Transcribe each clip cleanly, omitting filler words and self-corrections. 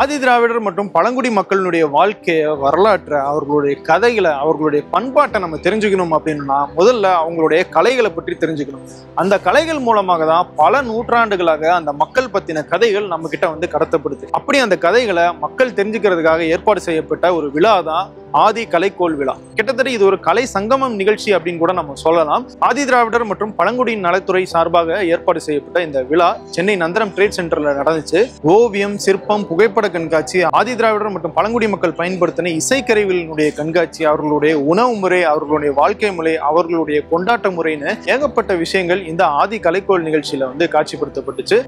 ஆதி திராவிடர் மற்றும் பழங்குடி மக்களுடைய வாழ்க்கையை, வரலாற்றை, அவர்களுடைய கதைகளை, அவர்களுடைய பண்பாட்டை நம்ம தெரிஞ்சுக்கணும் அப்படின்னா முதல்ல அவங்களுடைய கலைகளை பற்றி தெரிஞ்சுக்கணும். அந்த கலைகள் மூலமாக தான் பல நூற்றாண்டுகளாக அந்த மக்கள் பத்தின கதைகள் நம்ம கிட்ட வந்து கடத்தப்படுது. அப்படி அந்த கதைகளை மக்கள் தெரிஞ்சுக்கிறதுக்காக ஏற்பாடு செய்யப்பட்ட ஒரு விழா தான் ஆதி கலைக்கோள் விழா. கிட்டத்தட்ட இது ஒரு கலை சங்கமம் நிகழ்ச்சி அப்படின்னு கூட நம்ம சொல்லலாம். ஆதி திராவிடர் மற்றும் பழங்குடியின் நலத்துறை சார்பாக ஏற்பாடு செய்யப்பட்ட இந்த விழா சென்னை நந்தனம் ட்ரேட் சென்டர்ல நடந்துச்சு. ஓவியம், சிற்பம், புகைப்பட கண்காட்சி, ஆதி திராவிடர் மற்றும் பழங்குடி மக்கள் பயன்படுத்தின இசைக்கருவிகளினுடைய கண்காட்சி, அவர்களுடைய உணவு முறை, அவர்களுடைய வாழ்க்கை முறை, அவர்களுடைய கொண்டாட்ட முறைன்னு ஏகப்பட்ட விஷயங்கள் இந்த ஆதி கலைக்கோள் நிகழ்ச்சியில வந்து காட்சிப்படுத்தப்பட்டுச்சு.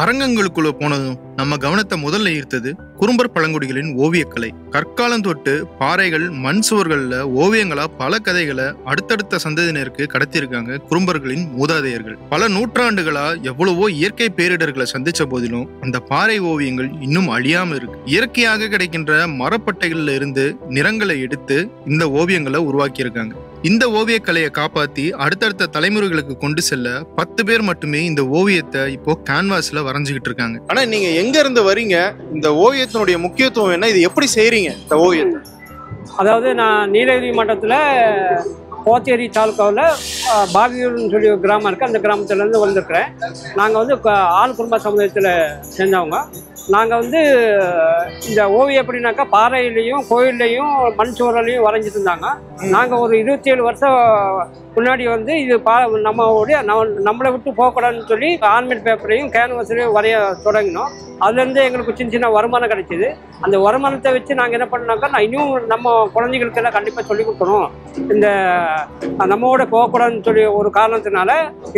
அரங்கங்களுக்குள்ள போனதும் நம்ம கவனத்தை முதல்ல ஈர்த்தது குறும்பர் பழங்குடிகளின் ஓவியக்கலை. கற்காலம் தொட்டு பாறைகள், மண் சுவர்கள்ல ஓவியங்களா பல கதைகளை அடுத்தடுத்த சந்ததியினருக்கு கடத்தியிருக்காங்க குறும்பர்களின் மூதாதையர்கள். பல நூற்றாண்டுகளா எவ்வளவோ இயற்கை பேரிடர்களை சந்திச்ச போதிலும் அந்த பாறை ஓவியங்கள் இன்னும் அழியாம இருக்கு. இயற்கையாக கிடைக்கின்ற மரப்பட்டைகள்ல இருந்து நிறங்களை எடுத்து இந்த ஓவியங்களை உருவாக்கியிருக்காங்க. இந்த ஓவியக்கலையை காப்பாத்தி அடுத்தடுத்த தலைமுறைகளுக்கு கொண்டு செல்ல 10 பேர் மட்டுமே இந்த ஓவியத்தை இப்போ கேன்வாஸ்ல வரைஞ்சுக்கிட்டு இருக்காங்க. ஆனா நீங்க எங்க இருந்து வரீங்க? இந்த ஓவியத்தினுடைய முக்கியத்துவம் என்ன? இது எப்படி செய்றீங்க இந்த ஓவியத்தை? அதாவது நான் நீலகிரி மாவட்டத்தில் கோத்தேரி தாலுக்காவில் பாவியூர்னு சொல்லி ஒரு கிராமம் இருக்குது. அந்த கிராமத்துலேருந்து வந்திருக்கிறேன். நாங்கள் வந்து ஆள் குடும்ப சமுதாயத்தில் சேர்ந்தவங்க. நாங்கள் வந்து இந்த ஓவியம் எப்படின்னாக்கா பாறையிலையும் கோயில்லையும் மண் சுவரிலையும் வரைஞ்சிட்டு இருந்தாங்க. நாங்கள் ஒரு 27 வருஷம் முன்னாடி வந்து இது நம்மளை விட்டு போகக்கூடாதுன்னு சொல்லி ஆர்மெண்ட் பேப்பரையும் கேன்வாஸ்லையும் வரைய தொடங்கினோம். அதுலேருந்து எங்களுக்கு சின்ன சின்ன வருமானம் கிடைச்சிது. அந்த வருமானத்தை வச்சு நாங்கள் என்ன பண்ணோம்னாக்கா, இன்னும் நம்ம குழந்தைகளுக்கெல்லாம் கண்டிப்பாக சொல்லிக் கொடுக்கணும், இந்த நம்மோட போகக்கூடாதுன்னு சொல்லி ஒரு காரணத்தினால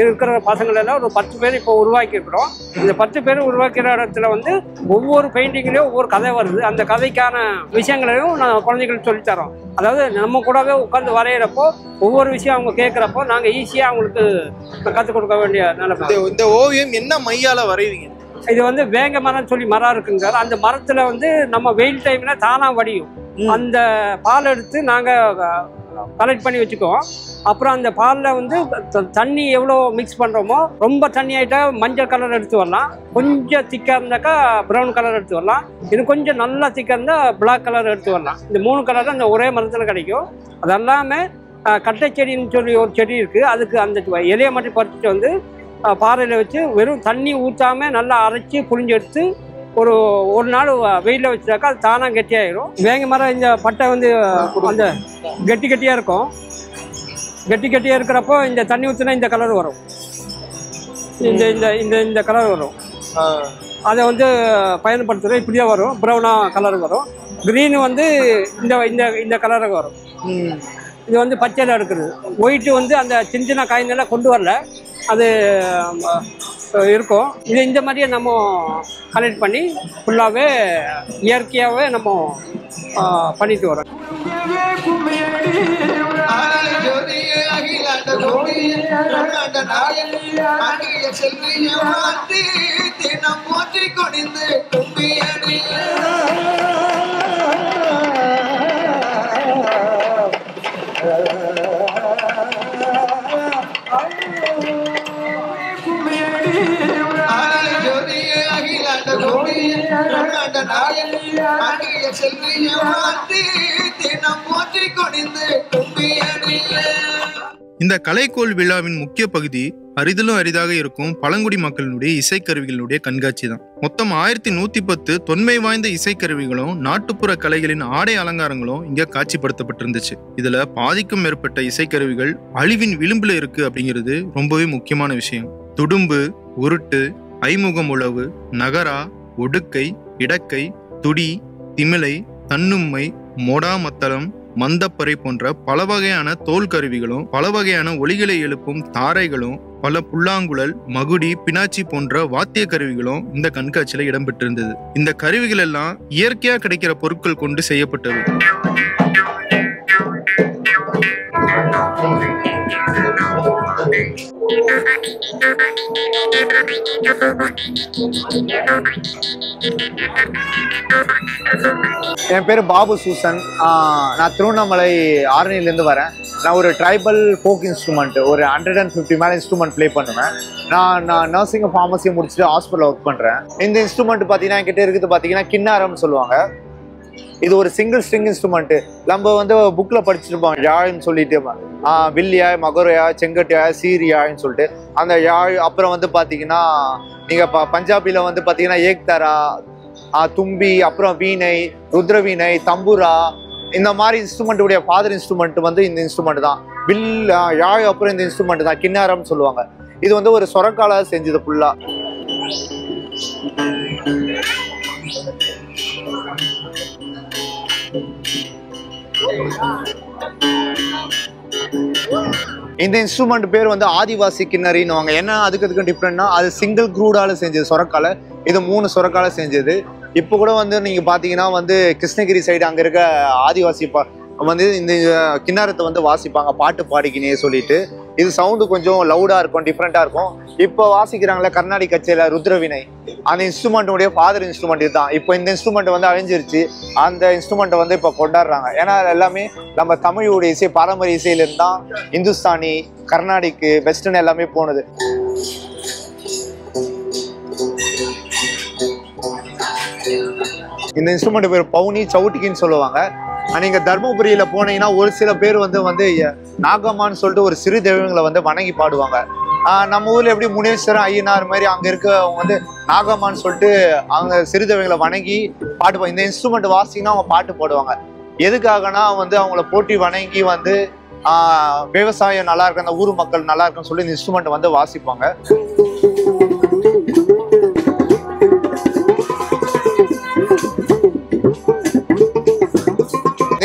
இருக்கிற பசங்களெல்லாம் ஒரு 10 பேர் இப்போ உருவாக்கியிருக்கிறோம். இந்த 10 பேர் உருவாக்கிற இடத்துல வந்து ஒவ்வொரு பெயிண்டிங்லேயும் ஒவ்வொரு கதை வருது. அந்த கதைக்கான விஷயங்களையும் நான் குழந்தைகளுக்கு சொல்லித்தரோம். அதாவது நம்ம கூடவே உட்காந்து வரைகிறப்போ ஒவ்வொரு விஷயம் அவங்க கேட்குறப்போ நாங்கள் ஈஸியாக அவங்களுக்கு கற்றுக் கொடுக்க வேண்டிய நிலைமை. இந்த ஓவியம் என்ன மையால வரைவீங்க? இது வந்து வேங்க மரம்னு சொல்லி மரம் இருக்குங்க. அந்த மரத்தில் வந்து நம்ம வெயில் டைம்ல தானாக வடியும். அந்த பால் எடுத்து நாங்கள் கலெக்ட் பண்ணி வச்சுக்குவோம். அப்புறம் அந்த பாலில் வந்து தண்ணி எவ்வளோ மிக்ஸ் பண்ணுறோமோ, ரொம்ப தண்ணி ஆகிட்டா மஞ்சள் கலர் எடுத்து வரலாம், கொஞ்சம் திக்காக இருந்தாக்கா ப்ரௌன் கலர் எடுத்து வரலாம், இது கொஞ்சம் நல்லா திக்காக இருந்தால் பிளாக் கலர் எடுத்து வரலாம். இந்த 3 கலர் தான் இந்த ஒரே மரத்தில் கிடைக்கும். அதெல்லாமே கட்டை செடின்னு சொல்லி ஒரு செடி இருக்குது. அதுக்கு அந்த இலையை மட்டும் பறிச்சுட்டு வந்து பாறையில் வச்சு வெறும் தண்ணி ஊற்றாமல் நல்லா அரைச்சி புழிஞ்சு எடுத்து ஒரு நாள் வெயிலில் வச்சுட்டாக்கா அது தானாக கெட்டியாகிடும். வேங்க மரம் இந்த பட்டை வந்து அந்த கெட்டியாக இருக்கும். கெட்டியாக இருக்கிறப்போ இந்த தண்ணி ஊற்றினா இந்த கலர் வரும், இந்த இந்த இந்த இந்த கலர் வரும். அதை வந்து பயன்படுத்துகிறோம். இப்படியே வரும், ப்ரௌனாக கலர் வரும். க்ரீனு வந்து இந்த இந்த இந்த கலருக்கு வரும். இது வந்து பச்சையில் எடுக்கிறது. ஒயிட்டு வந்து அந்த சின்ன சின்ன காய்கறிலாம் கொண்டு வரல, அது இருக்கும். இது இந்த மாதிரியே நம்ம கலெக்ட் பண்ணி ஃபுல்லாகவே இயற்கையாகவே நம்ம பண்ணிட்டு வரோம். இந்த கலைக்கோள் விழாவின் முக்கிய பகுதி அரிதிலும் அரிதாக இருக்கும் பழங்குடி மக்களினுடைய இசைக்கருவிகளுடைய கண்காட்சி தான். மொத்தம் 1110 தொன்மை வாய்ந்த இசைக்கருவிகளும் நாட்டுப்புற கலைகளின் ஆடை அலங்காரங்களும் இங்க காட்சிப்படுத்தப்பட்டிருந்துச்சு. இதுல பாதிக்கும் மேற்பட்ட இசைக்கருவிகள் அழிவின் விளிம்புல இருக்கு அப்படிங்கிறது ரொம்பவே முக்கியமான விஷயம். துடும்பு, உருட்டு, ஐமுகம் உழவு, நகரா, ஒடுக்கை, இடக்கை, துடி, திமிலை, தன்னும்மை, மொடாமத்தளம், மந்தப்பறை போன்ற பல வகையான தோல் கருவிகளும் பல வகையான ஒலிகளை எழுப்பும் தாரைகளும் பல புல்லாங்குழல், மகுடி, பினாச்சி போன்ற வாத்திய கருவிகளும் இந்த கண்காட்சியில இடம்பெற்றிருந்தது. இந்த கருவிகள் எல்லாம் இயற்கையா கிடைக்கிற பொருட்கள் கொண்டு செய்யப்பட்டது. என் பேர் பாபு சூசன். நான் திருவண்ணாமலை ஆரணியிலேருந்து வரேன். நான் ஒரு ட்ரைபல் ஃபோக் இன்ஸ்ட்ருமெண்ட் ஒரு 150 மேலே இன்ஸ்ட்ருமெண்ட் ப்ளே பண்ணுவேன். நான் நர்சிங் ஃபார்மசி முடிச்சுட்டு ஹாஸ்பிட்டலில் ஒர்க் பண்ணுறேன். இந்த இன்ஸ்ட்ருமெண்ட் பார்த்தீங்கன்னா என்கிட்ட இருக்குது பார்த்தீங்கன்னா கின்னாரம்னு சொல்லுவாங்க. இது ஒரு சிங்கிள் ஸ்ட்ரிங் இன்ஸ்ட்ருமெண்ட். நம்ம வந்து புக்கில் படிச்சிருப்போம் யாழ்ன்னு சொல்லிட்டு, வில்லியாய், மகரையாய், செங்கட்டியாய், சீரியாய்ன்னு சொல்லிட்டு அந்த யாழ். அப்புறம் வந்து பார்த்தீங்கன்னா நீங்கள் பஞ்சாபியில் வந்து பார்த்தீங்கன்னா ஏக்தாரா, தும்பி, அப்புறம் வீணை, ருத்ர வீணை, தம்புரா, இந்த மாதிரி இன்ஸ்ட்ருமெண்ட்டுடைய ஃபாதர் இன்ஸ்ட்ருமெண்ட் வந்து இந்த இன்ஸ்ட்ருமெண்ட் தான். யாழ் அப்புறம் இந்த இன்ஸ்ட்ருமெண்ட் தான் கின்னாரம்னு சொல்லுவாங்க. இது வந்து ஒரு சொரக்கால செஞ்சது ஃபுல்லா. இந்த இன்ஸ்ட்ருமெண்ட் பேர் வந்து ஆதிவாசி கிண்ணறின்னு. என்ன அதுக்கு டிஃப்ரெண்ட்னா அது சிங்கிள் க்ரூடால செஞ்சது சொரக்கால, இது 3 சொரக்கால செஞ்சது. இப்போ கூட வந்து நீங்க பாத்தீங்கன்னா வந்து கிருஷ்ணகிரி சைடு அங்க இருக்க ஆதிவாசி வந்து இந்த கிண்ணறத்தை வந்து வாசிப்பாங்க பாட்டு பாடிக்கினே சொல்லிட்டு. இது சவுண்டு கொஞ்சம் லவுடா இருக்கும், டிஃப்ரெண்டா இருக்கும். இப்போ வாசிக்கிறாங்களே கர்நாடிக் கச்சேரியில ருத்ரவினை, அந்த இன்ஸ்ட்ருமெண்ட்டுடைய ஃபாதர் இன்ஸ்ட்ருமெண்ட் இதுதான். இப்போ இந்த இன்ஸ்ட்ருமெண்ட் வந்து அழிஞ்சிருச்சு. அந்த இன்ஸ்ட்ருமெண்ட்டை வந்து இப்போ கொண்டாடுறாங்க. ஏன்னா எல்லாமே நம்ம தமிழுடைய இசை பாரம்பரிய இசையிலிருந்து தான் இந்துஸ்தானி, கர்நாடிக்கு, வெஸ்டர்ன் எல்லாமே போனது. இந்த இன்ஸ்ட்ருமெண்ட் பேர் பவுனி சவுட்டிக்கின்னு சொல்லுவாங்க. நீங்க தர்மபுரியில போனீங்கன்னா ஒரு சில பேர் வந்து நாகம்மான்னு சொல்லிட்டு ஒரு சிறு தெய்வங்களை வந்து வணங்கி பாடுவாங்க. நம்ம ஊர்ல எப்படி முனேஸ்வரன், ஐயனார் மாதிரி அங்க இருக்கவங்க வந்து நாகம்மான்னு சொல்லிட்டு அவங்க சிறு தெய்வங்களை வணங்கி பாடுவாங்க. இந்த இன்ஸ்ட்ருமெண்ட் வாசிங்கன்னா அவங்க பாட்டு பாடுவாங்க. எதுக்காகனா வந்து அவங்கள போட்டி வணங்கி வந்து விவசாயம் நல்லா இருக்கு, அந்த ஊர் மக்கள் நல்லா இருக்குன்னு சொல்லி இந்த இன்ஸ்ட்ருமெண்ட் வந்து வாசிப்பாங்க.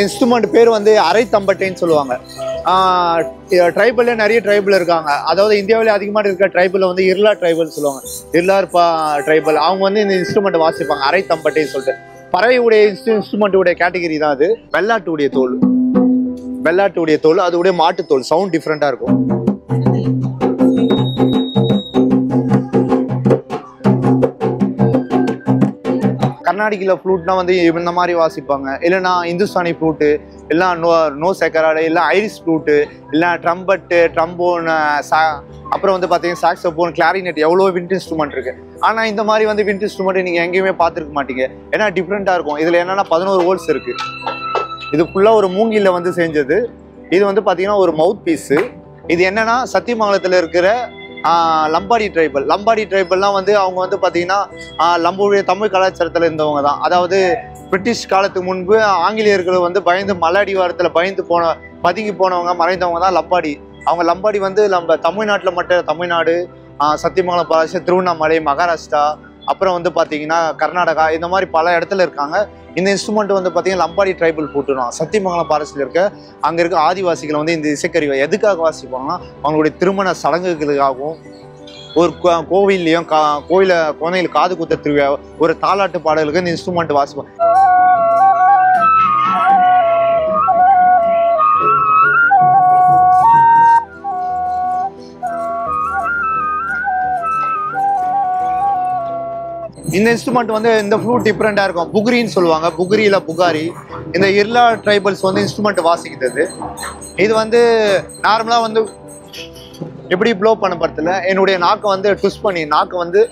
இன்ஸ்ட்ருமெண்ட் பேர் வந்து அரை தம்பட்டைன்னு சொல்லுவாங்க. ட்ரைபல்ல நிறைய ட்ரைபல் இருக்காங்க. அதாவது இந்தியாவிலே அதிகமாக இருக்க ட்ரைபல் வந்து இருளா ட்ரைபல் சொல்லுவாங்க. இருளார் ட்ரைபல் அவங்க வந்து இந்த இன்ஸ்ட்ருமெண்ட் வாசிப்பாங்க அரை தம்பட்டைன்னு சொல்லிட்டு. பறவையுடைய இன்ஸ்ட்ருமெண்ட்டுடைய கேட்டகரி தான் அது. வெள்ளாட்டுடைய தோல், அதுடைய மாட்டுத்தோல். சவுண்ட் டிஃப்ரெண்டா இருக்கும். கர்நாடிகில ஃப்ளூட்னா வந்து இந்த மாதிரி வாசிப்பாங்க. இல்லைன்னா இந்துஸ்தானி ஃப்ளூட்டு, இல்லை நோ செக்கராடு, இல்லை ஐரிஸ் ஃப்ளூட்டு, இல்லை ட்ரம்பட்டு, ட்ரம்போன், அப்புறம் வந்து பார்த்தீங்கன்னா சாக்ஸோஃபோன், கிளாரினெட், எவ்வளோ விண்ட் இன்ஸ்ட்ருமெண்ட் இருக்கு. ஆனால் இந்த மாதிரி வந்து விண்ட் இன்ஸ்ட்ருமெண்ட் நீங்கள் எங்கேயுமே பார்த்துருக்க மாட்டீங்க. ஏன்னா டிஃப்ரெண்ட்டாக இருக்கும். இதில் என்னன்னா 11 ஹோல்ஸ் இருக்கு. இது ஃபுல்லாக ஒரு மூங்கில வந்து செஞ்சது. இது வந்து பார்த்தீங்கன்னா ஒரு மவுத் பீஸு. இது என்னன்னா சத்தியமங்கலத்தில் இருக்கிற லம்பாடி ட்ரைபல்லாம் வந்து அவங்க வந்து பார்த்தீங்கன்னா லம்புடைய தமிழ் கலாச்சாரத்தில் இருந்தவங்க தான். அதாவது பிரிட்டிஷ் காலத்துக்கு முன்பு ஆங்கிலேயர்கள் வந்து பயந்து மலையடிவாரத்தில் பதுங்கி போனவங்க, மறைந்தவங்க தான் லம்பாடி. அவங்க லம்பாடி வந்து நம்ம தமிழ்நாட்டில் மட்டும், தமிழ்நாடு, சத்தியமங்கலம், பாலாசி, திருவண்ணாமலை, மகாராஷ்டிரா, அப்புறம் வந்து பார்த்தீங்கன்னா கர்நாடகா, இந்த மாதிரி பல இடத்துல இருக்காங்க. இந்த இன்ஸ்ட்ருமெண்ட் வந்து பார்த்தீங்கன்னா லம்பாடி ட்ரைபல் போட்டுருவோம். சத்தியமங்கலம் பாரசியில் இருக்க அங்கே இருக்க ஆதிவாசிகள் வந்து இந்த இசைக்கருவை எதுக்காக வாசிப்பாங்கன்னா அவங்களுடைய திருமண சடங்குகளுக்காகவும், ஒரு கோவில்லையும் குழந்தைகள் காது குத்த திருவிழா, ஒரு தாலாட்டு பாடலுக்கு இந்த இன்ஸ்ட்ருமெண்ட் வாசிப்பாங்க. இந்த இன்ஸ்ட்ருமெண்ட் வந்து இந்த ஃப்ளூட் டிஃப்ரெண்டா இருக்கும். புகுரின்னு சொல்லுவாங்க. புகுரியில புகாரி. இந்த இருளா ட்ரைபல்ஸ் வந்து இன்ஸ்ட்ருமெண்ட் வாசிக்கிறது. இது வந்து நார்மலா வந்து எப்படி ப்ளோ பண்ண படத்துல என்னுடைய நாக்கை வந்து ட்விஸ்ட் பண்ணி நாக்கை வந்து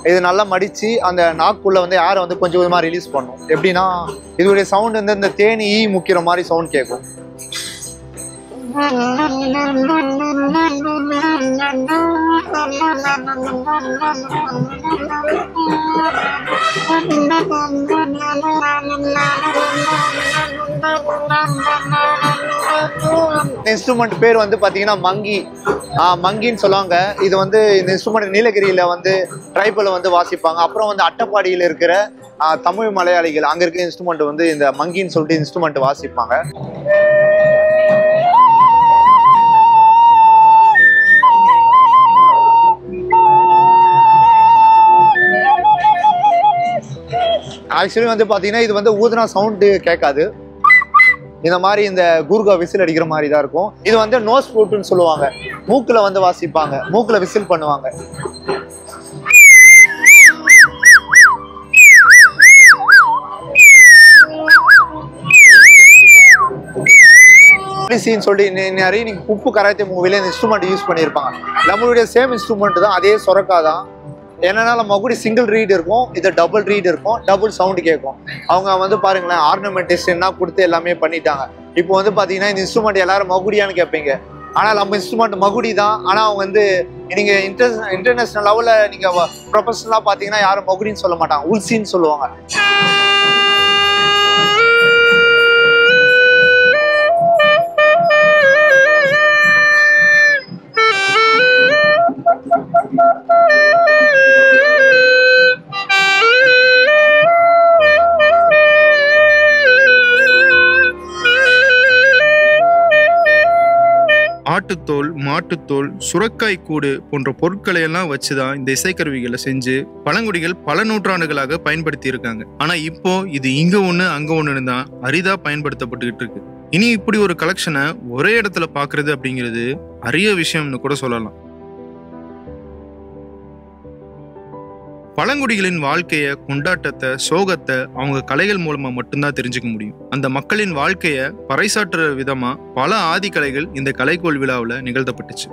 இது நல்லா மடிச்சு அந்த நாக்குள்ள வந்து ஏரை வந்து கொஞ்சம் கொஞ்சமா ரிலீஸ் பண்ணும். எப்படின்னா இதோடைய சவுண்ட் வந்து இந்த தேனி ஈ முக்கிற மாதிரி சவுண்ட் கேட்கும். இன்ஸ்ட்ருமெண்ட் பேர் வந்து பாத்தீங்கன்னா மங்கின்னு சொல்லுவாங்க. இது வந்து இந்த இன்ஸ்ட்ருமெண்ட் நீலகிரியில வந்து ட்ரைபல் வந்து வாசிப்பாங்க. அப்புறம் வந்து அட்டப்பாடியில் இருக்கிற தமிழ் மலையாளிகள் அங்க இருக்க இன்ஸ்ட்ருமெண்ட் வந்து இந்த மங்கின்னு சொல்லிட்டு இன்ஸ்ட்ருமெண்ட் வாசிப்பாங்க. ஆக்சுவலி வந்து பாத்தீங்கன்னா இது வந்து ஊதுனா சவுண்டு கேட்காது. இந்த மாதிரி இந்த கூர்கா விசில் அடிக்கிற மாதிரி தான் இருக்கும். இது வந்து நோஸ் ஃப்ளூட்னு சொல்லுவாங்க. மூக்குல வந்து வாசிப்பாங்க, மூக்குல விசில் பண்ணுவாங்க. ஒடிசின்னு சொல்லி நிறைய நீங்க உப்பு கராத்தே மூவில இந்த இன்ஸ்ட்ருமெண்ட் யூஸ் பண்ணியிருப்பாங்க. நம்மளுடைய சேம் இன்ஸ்ட்ருமெண்ட் தான், அதே சொரக்கா தான். என்னன்னா மகுடி சிங்கிள் ரீட் இருக்கும், இது டபுள் ரீட் இருக்கும், டபுள் சவுண்ட் கேட்கும். அவங்க வந்து பாருங்களேன் ஆர்னமெண்டேஷன் கொடுத்து எல்லாமே பண்ணிட்டாங்க. இப்போ வந்து பாத்தீங்கன்னா இந்த இன்ஸ்ட்ருமெண்ட் எல்லாரும் மகுடியான்னு கேட்பீங்க, ஆனால் நம்ம இன்ஸ்ட்ருமெண்ட் மகுடி தான். ஆனா அவங்க வந்து நீங்க இன்டர்நேஷனல் லெவல்ல நீங்க ப்ரொஃபஷனலா பாத்தீங்கன்னா யாரும் மகுடின்னு சொல்ல மாட்டாங்க, உல்சின்னு சொல்லுவாங்க. ஆட்டுத்தோல், மாட்டுத்தோல், சுரக்காய் கூடு போன்ற பொருட்களை எல்லாம் வச்சுதான் இந்த இசைக்கருவிகளை செஞ்சு பழங்குடிகள் பல நூற்றாண்டுகளாக பயன்படுத்தி இருக்காங்க. ஆனா இப்போ இது இங்க ஒண்ணு அங்க ஒண்ணுன்னு தான் அரிதா பயன்படுத்தப்பட்டுக்கிட்டு இருக்கு. இனி இப்படி ஒரு கலெக்ஷனை ஒரே இடத்துல பாக்குறது அப்படிங்கிறது அரிய விஷயம்னு கூட சொல்லலாம். பழங்குடிகளின் வாழ்க்கைய, கொண்டாட்டத்தை, சோகத்தை அவங்க கலைகள் மூலமா மட்டும்தான் தெரிஞ்சுக்க முடியும். அந்த மக்களின் வாழ்க்கைய பறைசாற்றுற விதமா பல ஆதிக்கலைகள் இந்த கலைக்கோள் விழாவில் நிகழ்த்தப்பட்டுச்சு.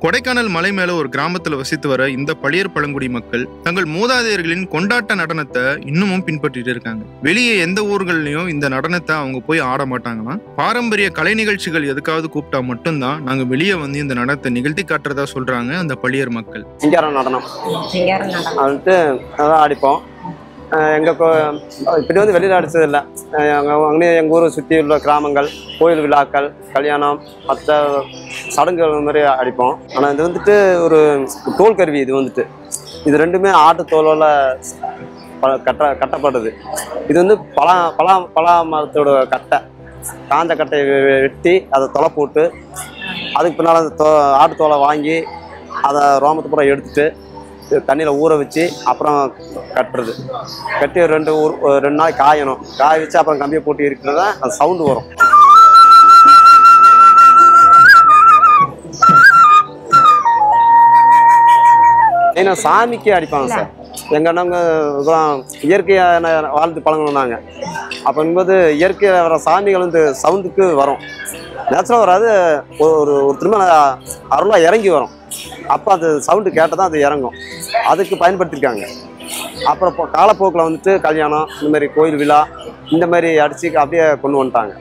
கொடைக்கானல் மலை மேல ஒரு கிராமத்துல வசித்து வர இந்த பழியர் பழங்குடி மக்கள் தங்கள் மூதாதையர்களின் கொண்டாட்ட நடனத்தை இன்னமும் பின்பற்றிட்டு இருக்காங்க. வெளியே எந்த ஊர்கள்லயும் இந்த நடனத்தை அவங்க போய் ஆட மாட்டாங்கன்னா, பாரம்பரிய கலை நிகழ்ச்சிகள் எதுக்காவது கூப்பிட்டா மட்டும்தான் நாங்க வெளியே வந்து இந்த நடனத்தை நிகழ்த்தி காட்டுறதா சொல்றாங்க அந்த பழியர் மக்கள். சிங்காரம் நடனம் வந்துட்டு அதான் அடிப்போம். இப்படி வந்து வெளியில் அடித்தது இல்லை. அங்கே எங்கள் ஊரை சுற்றி உள்ள கிராமங்கள், கோயில் விழாக்கள், கல்யாணம், மற்ற சடங்குகள் மாதிரி அடிப்போம். ஆனால் இது வந்துட்டு ஒரு தோல் கருவி. இது ரெண்டுமே ஆட்டு தோலால் கட்டப்படுது. இது வந்து பலா மரத்தோட கட்டை, காஞ்ச கட்டையை வெட்டி அதை தொலை போட்டு அதுக்கு பின்னால் அந்த ஆட்டு தோலை வாங்கி அதை ரோமத்தை பூரா எடுத்துட்டு தண்ணியில் ஊற வச்சு அப்புறம் கட்டுறது. கட்டி ரெண்டு நாள் காயணும். காய வச்சு அப்புறம் கம்பியை போட்டு இருக்கிறது தான் அது சவுண்டு வரும். ஏன்னா சாமிக்கு அடிப்பாங்க சார். எங்கள் அண்ணங்க இயற்கையான வாழ்ந்து பழங்கணும் நாங்கள். அப்போங்கும்போது இயற்கையாக வர சாமிகள் வந்து சவுண்டுக்கு வரும். நேச்சுரலாக வராது, ஒரு திரும்ப அருளாக இறங்கி வரும். அப்போ அது சவுண்டு கேட்டால் தான் அது இறங்கும். அதுக்கு பயன்படுத்தியிருக்காங்க. அப்புறம் காலப்போக்கில் வந்துட்டு கல்யாணம், இந்த மாதிரி கோயில் விழா, இந்த மாதிரி அடிச்சு அப்படியே கொண்டு வந்துட்டாங்க.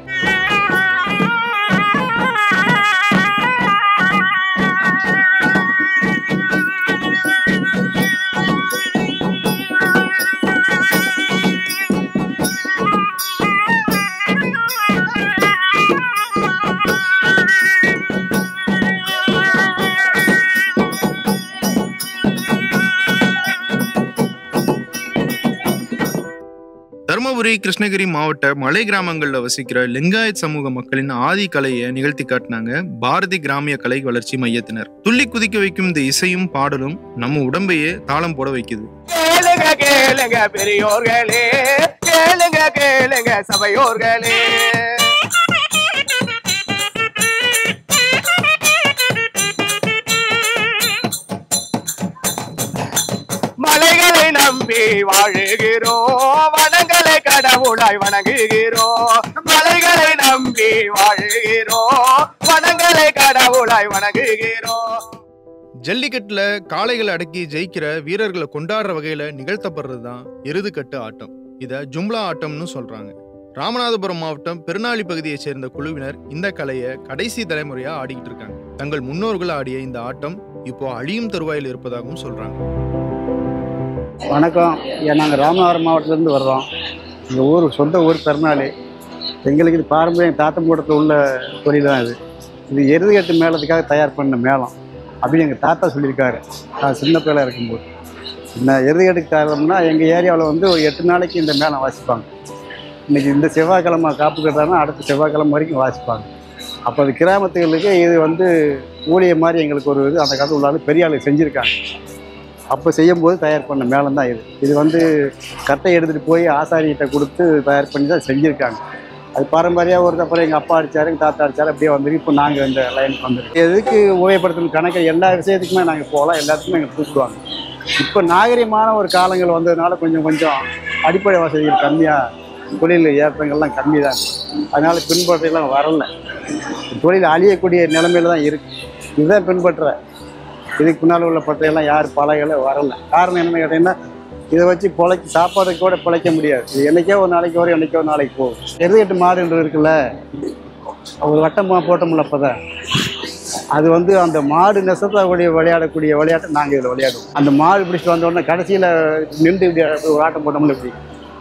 தருமபுரி, கிருஷ்ணகிரி மாவட்ட மலை கிராமங்கள்ல வசிக்கிற லிங்காயத் சமூக மக்களின் ஆதி கலையை நிகழ்த்தி காட்டினாங்க பாரதி கிராமிய கலை வளர்ச்சி மையத்தினர். துள்ளி குதிக்க வைக்கும் இந்த இசையும் பாடலும் நம்ம உடம்பையே தாளம் போட வைக்குது. கேளுங்க கேளுங்க பெரியோர்களே, கேளுங்க கேளுங்க சபையோர்களே, மலைகளை நம்பி வாழுகிறோம், வனங்களை கடவுளாய் வணங்குகிறோம். மலைகளை நம்பி வாழுகிறோம், வனங்களை கடவுளாய் வணங்குகிறோம். ஜல்லிக்கட்டுல காளைகளை அடக்கி ஜெயிக்கிற வீரர்களை கொண்டாடுற வகையில நிகழ்த்தப்படுறதுதான் எருதுக்கட்டு ஆட்டம். இத ஜும்லா ஆட்டம்னு சொல்றாங்க. ராமநாதபுரம் மாவட்டம் பெருநாளி பகுதியை சேர்ந்த குழுவினர் இந்த கலையை கடைசி தலைமுறையா ஆடிக்கிட்டு இருக்காங்க. தங்கள் முன்னோர்கள் ஆடிய இந்த ஆட்டம் இப்போ அழியும் தருவாயில் இருப்பதாகவும் சொல்றாங்க. வணக்கம். நாங்கள் ராமநாதபுரம் மாவட்டத்திலேருந்து வர்றோம். எங்கள் ஊர் சொந்த ஊர் பெருநாளி. எங்களுக்கு இது பாரம்பரியம் தாத்தம்பூடத்தில் உள்ள தொழில் தான். இது எருதுகட்டு மேளத்துக்காக தயார் பண்ண மேளம் அப்படின்னு எங்கள் தாத்தா சொல்லியிருக்காரு. அது சின்ன பிள்ளை இருக்கும்போது. இந்த எருதுகட்டுக்கு காரணம்னா எங்கள் ஏரியாவில் வந்து ஒரு 8 நாளைக்கு இந்த மேளம் வாசிப்பாங்க. இன்றைக்கி இந்த செவ்வாய்க்கிழமை காப்பு கட்டாங்கன்னா அடுத்த செவ்வாய்க்கிழமை வரைக்கும் வாசிப்பாங்க. அப்போ அது கிராமத்துகளுக்கு இது வந்து ஊழிய மாதிரி எங்களுக்கு ஒரு இது அந்த காலத்தில் உள்ளாலும் பெரிய ஆளுக்கு செஞ்சுருக்காங்க. அப்போ செய்யும்போது தயார் பண்ண மேளம் தான் இது. இது வந்து கட்டை எடுத்துகிட்டு போய் ஆசாரிகிட்ட கொடுத்து தயார் பண்ணி தான் செஞ்சுருக்காங்க. அது பாரம்பரியாக ஒரு அப்புறம் எங்கள் அப்பா அடித்தார், எங்கள் தாத்தா அடித்தார், அப்படியே வந்துருக்கு. இப்போ நாங்கள் இந்த லைனுக்கு வந்துருக்கோம். எதுக்கு உபயோகப்படுத்தணும் கணக்கு எல்லா விஷயத்துக்குமே நாங்கள் போகலாம், எல்லாத்துக்குமே எங்களுக்கு கூப்பிடுவாங்க. இப்போ நாகரிகமான ஒரு காலங்கள் வந்ததுனால கொஞ்சம் அடிப்படை வசதிகள் கம்மியாக, தொழில் ஏற்றங்கள்லாம் கம்மி தான். அதனால பின்பற்றலாம் வரல. தொழில் அழியக்கூடிய நிலைமையில தான் இருக்கு. இதுதான் பின்பற்ற. இதுக்கு பின்னால் உள்ள பற்றையெல்லாம் யார் பழகலை வரல. காரணம் என்ன கேட்டீங்கன்னா, இதை வச்சு சாப்பாடுக்கு கூட பிழைக்க முடியாது. இது என்னைக்கோ ஒரு நாளைக்கு வரும், என்னைக்கோ ஒரு நாளைக்கு போகும். எருதுகட்டு மாடுன்றது இருக்குல்ல, ஒரு வட்டமாக போட்டோம்ல அப்போதான், அது அந்த மாடு நெசத்தக்கூடிய விளையாடக்கூடிய விளையாட்டை நாங்கள் இதில் விளையாடுவோம். அந்த மாடு பிடிச்சிட்டு வந்தோடனே கடைசியில் நின்று ஒரு ஆட்டம் போட்டோம்ல இப்படி,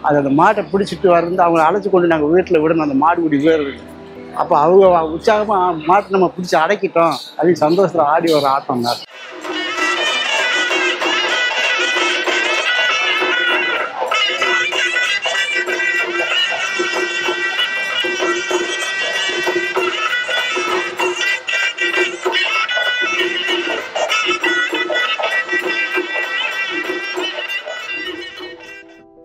அது அந்த மாட்டை பிடிச்சிட்டு வந்து அவங்களை அழைச்சி கொண்டு நாங்கள் வீட்டில் விடணும். அந்த மாடு இப்படி வேறு. அப்போ அவங்க உற்சாகமாக மாட்டை நம்ம பிடிச்சி அடக்கிட்டோம் அப்படின்னு சந்தோஷத்தில் ஆடி வர ஆட்டம் தான்.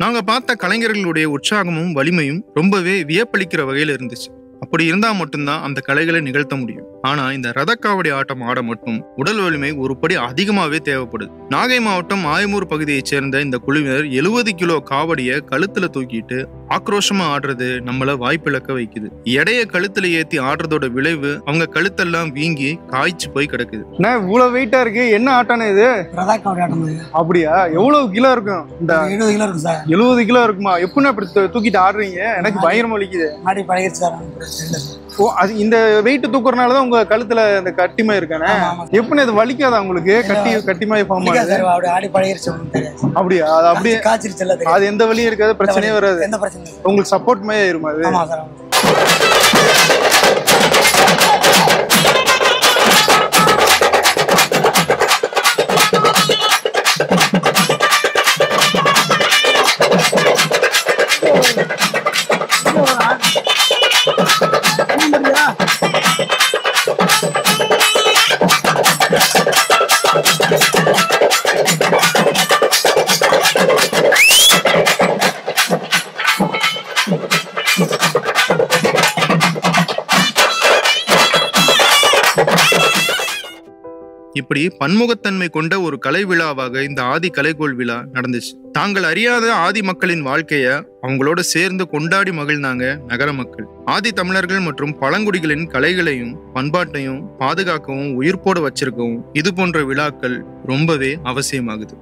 நாங்க பார்த்த கலைஞர்களுடைய உற்சாகமும் வலிமையும் ரொம்பவே வியப்பளிக்கிற வகையில இருந்துச்சு. அப்படி இருந்தா மட்டும்தான் அந்த கலைகளை நிகழ்த்த முடியும். ஆனா இந்த ரதக்காவடி ஆட்டம் ஆட மட்டும் உடல் வலிமை ஒரு படி அதிகமாவே தேவைப்படுது. நாகை மாவட்டம் ஆயமூர் பகுதியைச் சேர்ந்த இந்த குழுவினர் 70 கிலோ காவடியை கழுத்துல தூக்கிட்டு ஆக்ரோஷமா ஆடுறது நம்மள வாய்ப்பிழக்க வைக்குது. எடைய கழுத்துல ஏத்தி ஆடுறதோட விளைவு அவங்க கழுத்தெல்லாம் வீங்கி காய்ச்சி போய் கிடக்குது. இவ்வளவு வெயிட்டா இருக்கு, என்ன ஆட்டானே இது? ரதக்காவடி ஆட்டம். அப்படியா? எவ்வளவு கிலோ இருக்கும்? இந்த 70 கிலோ இருக்கும் சார். 70 கிலோ இருக்குமா? எப்படின்னா அப்படி தூக்கிட்டு ஆடுறீங்க? எனக்கு பயங்கரமா வலிக்குது. மாடி பழகிடுச்சு சார். ஓ, அது இந்த வெயிட் தூக்குறதுனாலதான் உங்க கழுத்துல இந்த கட்டிமா இருக்கானே? எப்படி அது வலிக்காதா உங்களுக்கு? கட்டிமாய் ஃபார்ம் ஆகுது. ஆடி பழகிடுச்சு. அப்படியா? அது அப்படியே காய்ச்சிருச்சு. அது எந்த வலியும் இருக்காது, பிரச்சனையே வராது. எந்த பிரச்சனை உங்களுக்கு சப்போர்ட் மாதிரி ஆயிருமா அது? ஆமா சார். இப்படி பன்முகத்தன்மை கொண்ட ஒரு கலை விழாவாக இந்த ஆதி கலைகோள் விழா நடந்துச்சு. தாங்கள் அறியாத ஆதி மக்களின் வாழ்க்கைய அவங்களோட சேர்ந்து கொண்டாடி மகிழ்ந்தாங்க நகர மக்கள். ஆதி தமிழர்கள் மற்றும் பழங்குடிகளின் கலைகளையும் பண்பாட்டையும் பாதுகாக்கவும் உயிர்ப்போட வச்சிருக்கவும் இது போன்ற விழாக்கள் ரொம்பவே அவசியமாகுது.